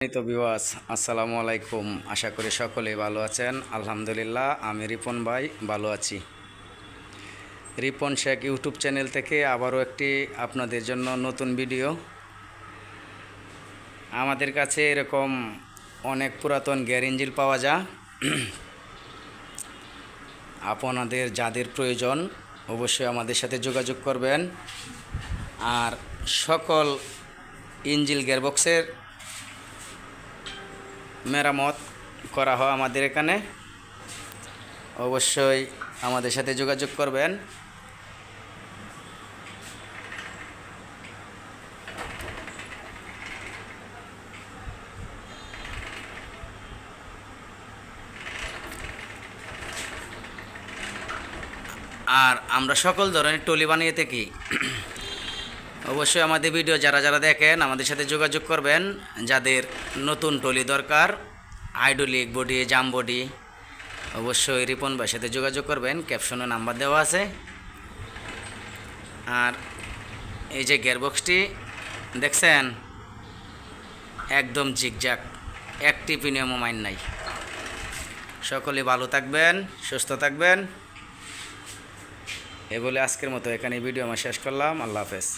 তো বিওয়াস, আসসালামু আলাইকুম। আশা করি সকলেই ভালো আছেন। আলহামদুলিল্লাহ, আমি রিপন ভাই ভালো আছি। রিপন শেখ ইউটিউব চ্যানেল থেকে আবারও একটি আপনাদের জন্য নতুন ভিডিও। আমাদের কাছে এরকম অনেক পুরাতন গিয়ার ইঞ্জিন পাওয়া যায়। আপনাদের যাদের প্রয়োজন অবশ্যই আমাদের সাথে যোগাযোগ করবেন। আর সকল ইঞ্জিন গিয়ারবক্সের মেরামত করা হয় আমাদের এখানে। অবশ্যই আমাদের সাথে যোগাযোগ করবেন। আর আমরা সকল ধরনের টলি বানিয়ে থাকি। অবশ্যই আমাদের ভিডিও যারা যারা দেখেন আমাদের সাথে যোগাযোগ করবেন। যাদের নতুন টলি দরকার, হাইড্রোলিক বডি, জাম বডি, অবশ্যই রিপন ভাইয়ের সাথে যোগাযোগ করবেন। ক্যাপশনে নাম্বার দেওয়া আছে। আর এই যে গিয়ারবক্সটি দেখছেন, একদম জিগজ্যাগ, একটি প্রিমিয়ামও মাইন নাই। সকলে ভালো থাকবেন, সুস্থ থাকবেন। এ বলে আজকের মতো এখানে ভিডিও আমার শেষ করলাম। আল্লাহ হাফেজ।